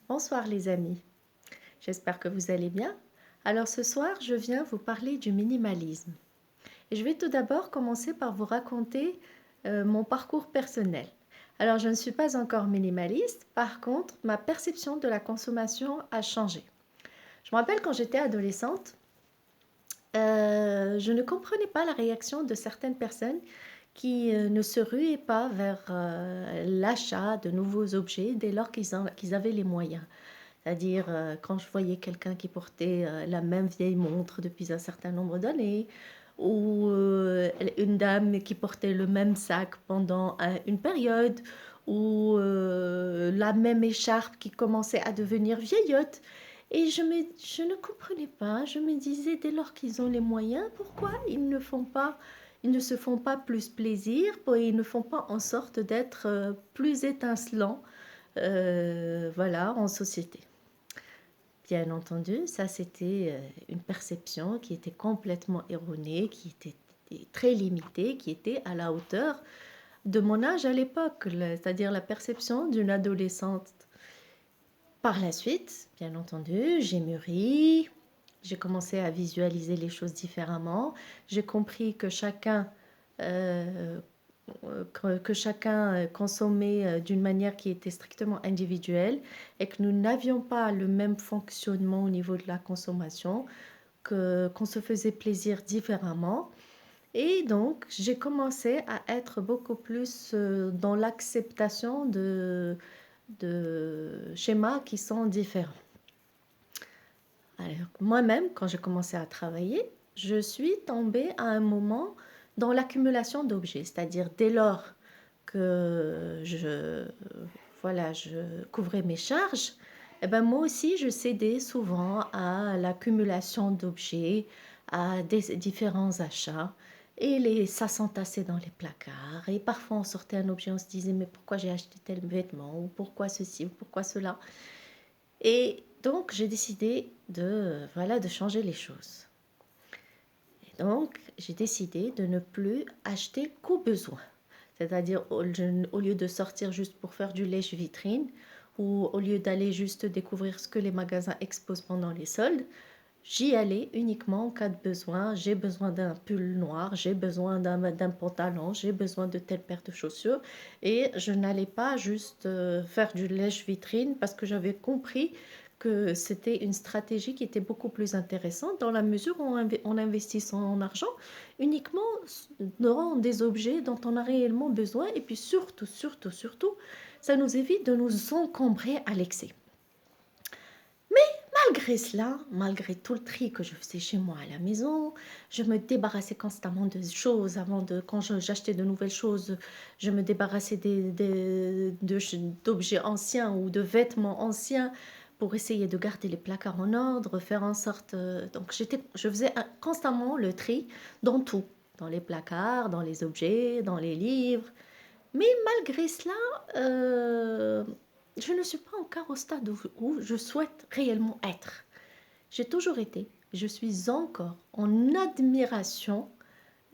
Bonsoir les amis, j'espère que vous allez bien. Alors ce soir, je viens vous parler du minimalisme. Et je vais tout d'abord commencer par vous raconter mon parcours personnel. Alors je ne suis pas encore minimaliste, par contre, ma perception de la consommation a changé. Je me rappelle quand j'étais adolescente, je ne comprenais pas la réaction de certaines personnes qui ne se ruaient pas vers l'achat de nouveaux objets dès lors qu'ils avaient les moyens. C'est-à-dire, quand je voyais quelqu'un qui portait la même vieille montre depuis un certain nombre d'années, ou une dame qui portait le même sac pendant une période, ou la même écharpe qui commençait à devenir vieillotte. Et je ne comprenais pas, je me disais, dès lors qu'ils ont les moyens, pourquoi ils ne se font pas plus plaisir, ils ne font pas en sorte d'être plus étincelants, voilà, en société. Bien entendu, ça c'était une perception qui était complètement erronée, qui était très limitée, qui était à la hauteur de mon âge à l'époque, c'est-à-dire la perception d'une adolescente. Par la suite, bien entendu, j'ai mûri, j'ai commencé à visualiser les choses différemment, j'ai compris que euh, chacun consommait d'une manière qui était strictement individuelle et que nous n'avions pas le même fonctionnement au niveau de la consommation, qu'on se faisait plaisir différemment. Et donc, j'ai commencé à être beaucoup plus dans l'acceptation de schémas qui sont différents. Alors, moi-même, quand j'ai commencé à travailler, je suis tombée à un moment dans l'accumulation d'objets, c'est-à-dire dès lors que je couvrais mes charges, eh ben moi aussi, je cédais souvent à l'accumulation d'objets, à des différents achats. Ça s'entassait dans les placards. Et parfois, on sortait un objet, on se disait, mais pourquoi j'ai acheté tel vêtement? Ou pourquoi ceci? Ou pourquoi cela? Et donc, j'ai décidé de changer les choses. Et donc, j'ai décidé de ne plus acheter qu'au besoin. C'est-à-dire, au lieu de sortir juste pour faire du lèche-vitrine, ou au lieu d'aller juste découvrir ce que les magasins exposent pendant les soldes, j'y allais uniquement en cas de besoin. J'ai besoin d'un pull noir, j'ai besoin d'un pantalon, j'ai besoin de telle paire de chaussures. Et je n'allais pas juste faire du lèche-vitrine parce que j'avais compris que c'était une stratégie qui était beaucoup plus intéressante dans la mesure où on investit son argent uniquement dans des objets dont on a réellement besoin. Et puis surtout, ça nous évite de nous encombrer à l'excès. Malgré cela, malgré tout le tri que je faisais chez moi à la maison, je me débarrassais constamment de choses. Quand j'achetais de nouvelles choses, je me débarrassais d'objets anciens ou de vêtements anciens pour essayer de garder les placards en ordre, faire en sorte. Donc je faisais constamment le tri dans tout, dans les placards, dans les objets, dans les livres. Mais malgré cela, je ne suis pas encore au stade où je souhaite réellement être. J'ai toujours été, je suis encore en admiration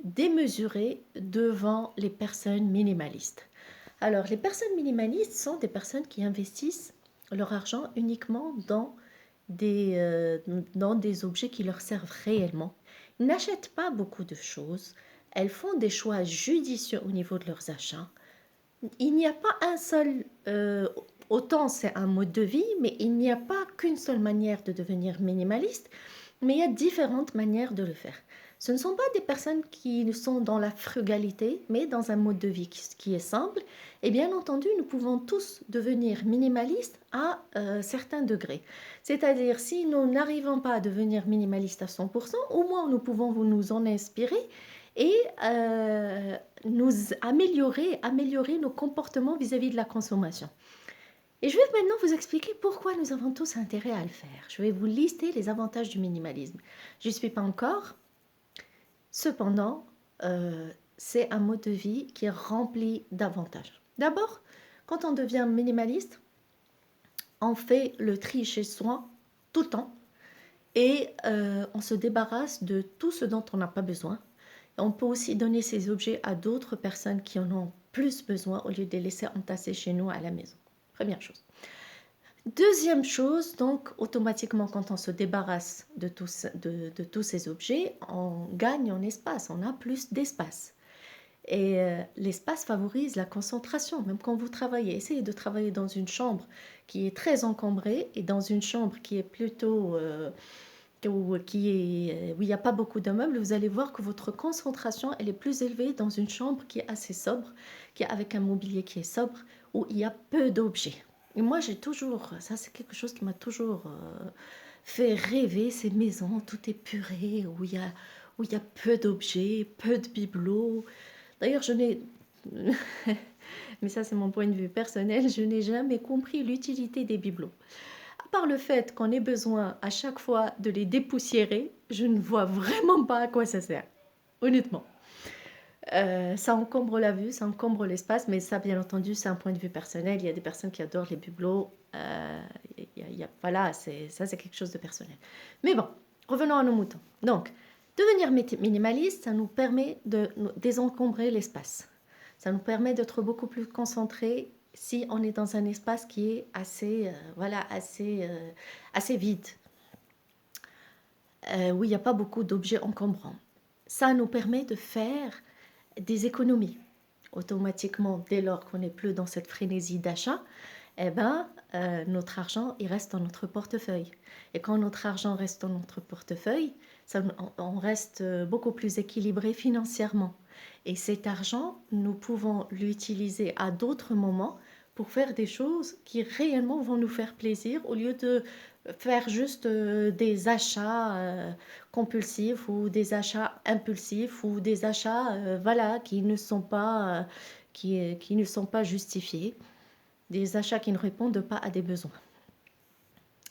démesurée devant les personnes minimalistes. Alors, les personnes minimalistes sont des personnes qui investissent leur argent uniquement des, dans des objets qui leur servent réellement. Ils n'achètent pas beaucoup de choses. Elles font des choix judicieux au niveau de leurs achats. Il n'y a pas un seul... autant c'est un mode de vie, mais il n'y a pas qu'une seule manière de devenir minimaliste, mais il y a différentes manières de le faire. Ce ne sont pas des personnes qui sont dans la frugalité, mais dans un mode de vie qui est simple. Et bien entendu, nous pouvons tous devenir minimalistes à certains degrés. C'est-à-dire, si nous n'arrivons pas à devenir minimalistes à 100%, au moins nous pouvons nous en inspirer et nous améliorer nos comportements vis-à-vis de la consommation. Et je vais maintenant vous expliquer pourquoi nous avons tous intérêt à le faire. Je vais vous lister les avantages du minimalisme. Je n'y suis pas encore, cependant, c'est un mode de vie qui est rempli d'avantages. D'abord, quand on devient minimaliste, on fait le tri chez soi tout le temps et on se débarrasse de tout ce dont on n'a pas besoin. On peut aussi donner ces objets à d'autres personnes qui en ont plus besoin au lieu de les laisser entasser chez nous à la maison. Première chose. Deuxième chose, donc automatiquement quand on se débarrasse de tous ces objets, on gagne en espace, on a plus d'espace. Et l'espace favorise la concentration, même quand vous travaillez. Essayez de travailler dans une chambre qui est très encombrée et dans une chambre qui est plutôt où il n'y a pas beaucoup de meubles, vous allez voir que votre concentration elle est plus élevée dans une chambre qui est assez sobre, qui est avec un mobilier qui est sobre, où il y a peu d'objets. Et moi, j'ai toujours, ça c'est quelque chose qui m'a toujours fait rêver, ces maisons tout épurées, où il y a peu d'objets, peu de bibelots. D'ailleurs, je n'ai, mais ça c'est mon point de vue personnel, je n'ai jamais compris l'utilité des bibelots. À part le fait qu'on ait besoin à chaque fois de les dépoussiérer, je ne vois vraiment pas à quoi ça sert, honnêtement. Ça encombre la vue, ça encombre l'espace, mais ça, bien entendu, c'est un point de vue personnel. Il y a des personnes qui adorent les bibelots. Voilà, ça, c'est quelque chose de personnel. Mais bon, revenons à nos moutons. Donc, devenir minimaliste, ça nous permet de désencombrer l'espace. Ça nous permet d'être beaucoup plus concentrés si on est dans un espace qui est assez, assez vide, où il n'y a pas beaucoup d'objets encombrants. Ça nous permet de faire des économies. Automatiquement, dès lors qu'on n'est plus dans cette frénésie d'achat, eh ben, notre argent, il reste dans notre portefeuille. Et quand notre argent reste dans notre portefeuille, on reste beaucoup plus équilibré financièrement. Et cet argent, nous pouvons l'utiliser à d'autres moments pour faire des choses qui réellement vont nous faire plaisir au lieu de faire juste des achats compulsifs ou des achats impulsifs ou des achats voilà, qui ne sont pas justifiés, des achats qui ne répondent pas à des besoins.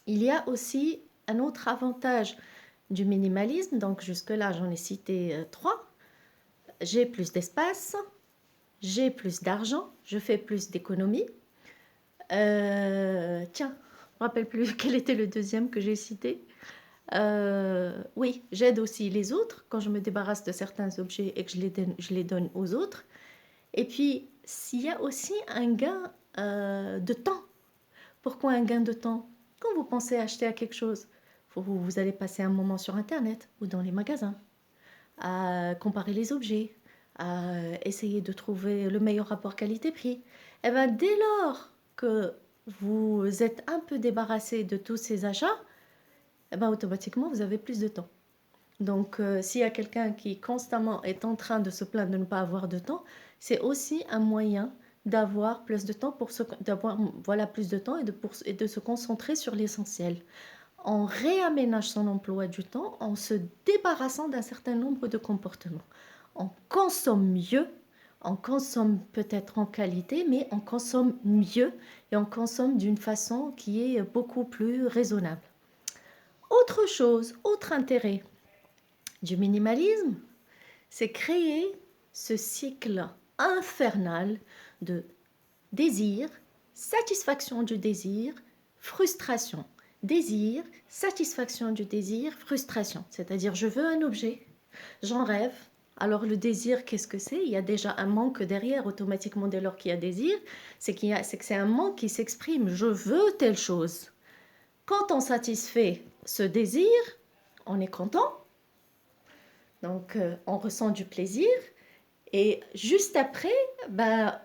Il y a aussi un autre avantage du minimalisme, donc jusque-là j'en ai cité trois. J'ai plus d'espace, j'ai plus d'argent, je fais plus d'économies. Tiens, je ne me rappelle plus quel était le deuxième que j'ai cité. Oui, j'aide aussi les autres quand je me débarrasse de certains objets et que je les donne aux autres. Et puis, s'il y a aussi un gain de temps. Pourquoi un gain de temps? Quand vous pensez acheter à quelque chose, vous allez passer un moment sur Internet ou dans les magasins, à comparer les objets, à essayer de trouver le meilleur rapport qualité-prix. Et bien, dès lors que vous êtes un peu débarrassé de tous ces achats, eh ben, automatiquement, vous avez plus de temps. Donc, s'il y a quelqu'un qui constamment est en train de se plaindre de ne pas avoir de temps, c'est aussi un moyen d'avoir plus de temps voilà, plus de temps et de se concentrer sur l'essentiel. On réaménage son emploi du temps en se débarrassant d'un certain nombre de comportements. On consomme mieux, on consomme peut-être en qualité, mais on consomme mieux et on consomme d'une façon qui est beaucoup plus raisonnable. Autre chose, autre intérêt du minimalisme, c'est créer ce cycle infernal de désir, satisfaction du désir, frustration. Désir, satisfaction du désir, frustration. C'est-à-dire, je veux un objet, j'en rêve. Alors le désir, qu'est-ce que c'est? Il y a déjà un manque derrière, automatiquement dès lors qu'il y a désir, c'est que c'est un manque qui s'exprime. Je veux telle chose. Quand on satisfait ce désir, on est content. Donc, on ressent du plaisir. Et juste après,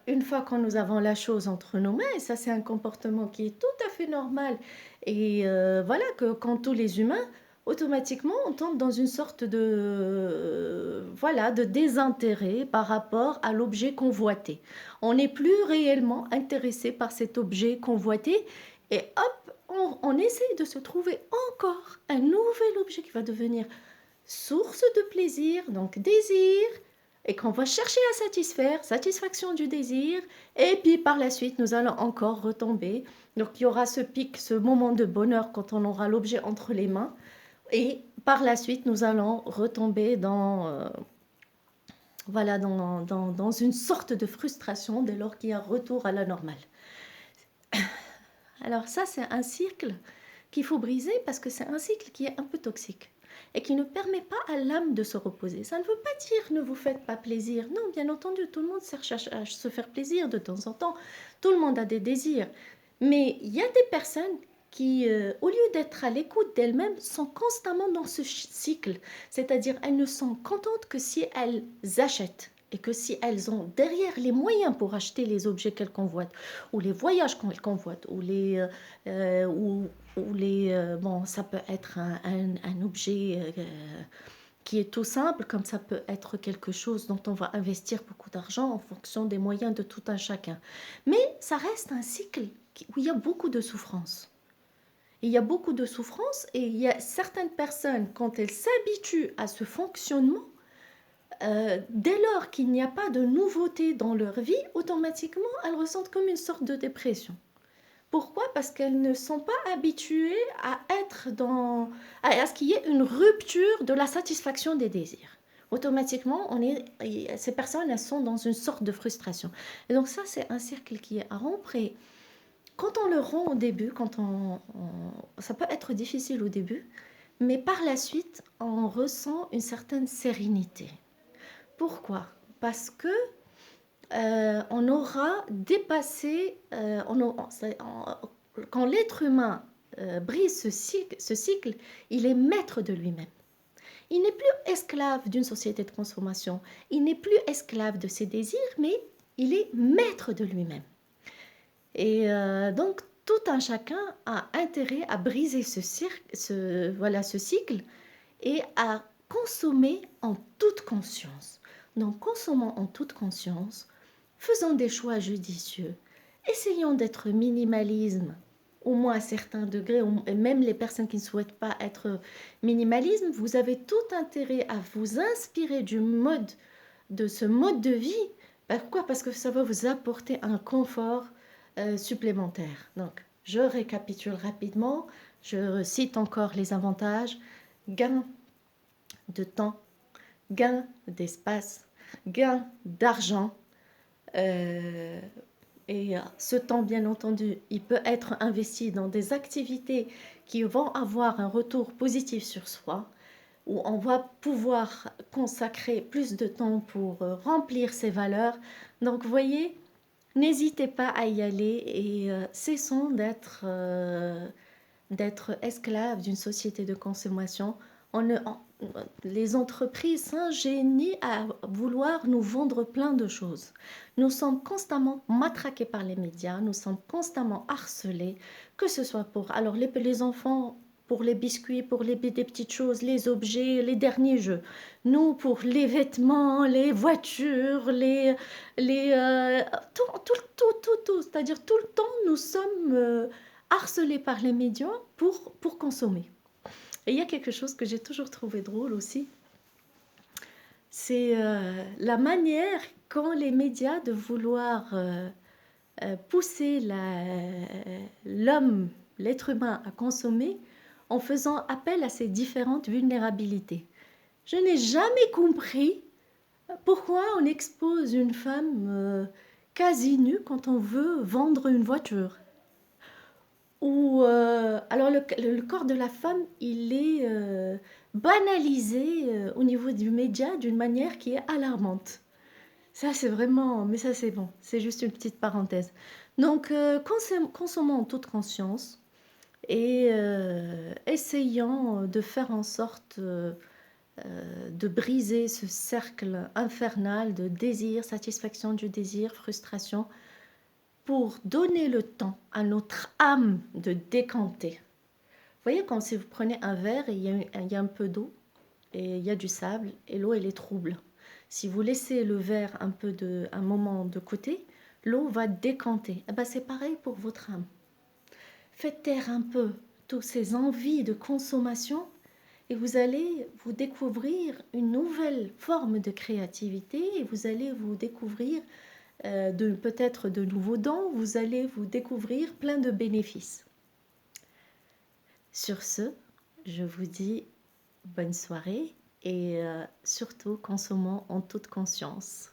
une fois que nous avons la chose entre nos mains, et ça c'est un comportement qui est tout à fait normal, et voilà que quand tous les humains, automatiquement, on tombe dans une sorte de désintérêt par rapport à l'objet convoité. On n'est plus réellement intéressé par cet objet convoité, et hop, on essaye de se trouver encore un nouvel objet qui va devenir source de plaisir, donc désir, et qu'on va chercher à satisfaire, satisfaction du désir, et puis par la suite, nous allons encore retomber. Donc il y aura ce pic, ce moment de bonheur quand on aura l'objet entre les mains, et par la suite, nous allons retomber dans une sorte de frustration dès lors qu'il y a un retour à la normale. Alors ça, c'est un cycle qu'il faut briser parce que c'est un cycle qui est un peu toxique et qui ne permet pas à l'âme de se reposer. Ça ne veut pas dire ne vous faites pas plaisir. Non, bien entendu, tout le monde cherche à se faire plaisir de temps en temps. Tout le monde a des désirs. Mais il y a des personnes qui, au lieu d'être à l'écoute d'elles-mêmes, sont constamment dans ce cycle. C'est-à-dire, elles ne sont contentes que si elles achètent et que si elles ont derrière les moyens pour acheter les objets qu'elles convoitent, ou les voyages qu'elles convoitent, bon, ça peut être un objet qui est tout simple, comme ça peut être quelque chose dont on va investir beaucoup d'argent en fonction des moyens de tout un chacun. Mais ça reste un cycle où il y a beaucoup de souffrance. Il y a beaucoup de souffrance et il y a certaines personnes, quand elles s'habituent à ce fonctionnement, dès lors qu'il n'y a pas de nouveauté dans leur vie, automatiquement, elles ressentent comme une sorte de dépression. Pourquoi? Parce qu'elles ne sont pas habituées à être à ce qu'il y ait une rupture de la satisfaction des désirs. Automatiquement, ces personnes, elles sont dans une sorte de frustration. Et donc ça, c'est un cercle qui est à rompre. Et quand on le rompt au début, ça peut être difficile au début, mais par la suite, on ressent une certaine sérénité. Pourquoi? Parce que on aura dépassé, quand l'être humain brise ce cycle, il est maître de lui-même. Il n'est plus esclave d'une société de consommation, il n'est plus esclave de ses désirs, mais il est maître de lui-même. Et donc, tout un chacun a intérêt à briser ce cycle et à consommer en toute conscience. Donc, consommons en toute conscience, faisons des choix judicieux, essayons d'être minimalisme, au moins à certains degrés, et même les personnes qui ne souhaitent pas être minimalisme, vous avez tout intérêt à vous inspirer de ce mode de vie. Pourquoi? Parce que ça va vous apporter un confort supplémentaire. Donc, je récapitule rapidement, je cite encore les avantages: gain de temps, gain d'espace, gain d'argent. Et ce temps, bien entendu, il peut être investi dans des activités qui vont avoir un retour positif sur soi, où on va pouvoir consacrer plus de temps pour remplir ses valeurs. Donc, vous voyez, n'hésitez pas à y aller et cessons d'être esclaves d'une société de consommation. Les entreprises s'ingénient à vouloir nous vendre plein de choses. Nous sommes constamment matraqués par les médias, nous sommes constamment harcelés, que ce soit pour les enfants, pour les biscuits, pour des petites choses, les objets, les derniers jeux. Nous, pour les vêtements, les voitures, tout. C'est-à-dire tout le temps, nous sommes harcelés par les médias pour consommer. Et il y a quelque chose que j'ai toujours trouvé drôle aussi, c'est la manière qu'ont les médias de vouloir pousser l'homme, l'être humain à consommer en faisant appel à ses différentes vulnérabilités. Je n'ai jamais compris pourquoi on expose une femme quasi nue quand on veut vendre une voiture. Alors le corps de la femme, il est banalisé au niveau du média d'une manière qui est alarmante. Ça, c'est vraiment... Mais ça, c'est bon. C'est juste une petite parenthèse. Donc, consommons en toute conscience et essayons de faire en sorte de briser ce cercle infernal de désir, satisfaction du désir, frustration, pour donner le temps à notre âme de décanter. Vous voyez, quand si vous prenez un verre et il y a un peu d'eau et il y a du sable et l'eau elle est trouble. Si vous laissez le verre un moment de côté, l'eau va décanter. Eh ben, c'est pareil pour votre âme. Faites taire un peu toutes ces envies de consommation et vous allez vous découvrir une nouvelle forme de créativité et vous allez vous découvrir peut-être de nouveaux dons, vous allez vous découvrir plein de bénéfices. Sur ce, je vous dis bonne soirée et surtout consommons en toute conscience.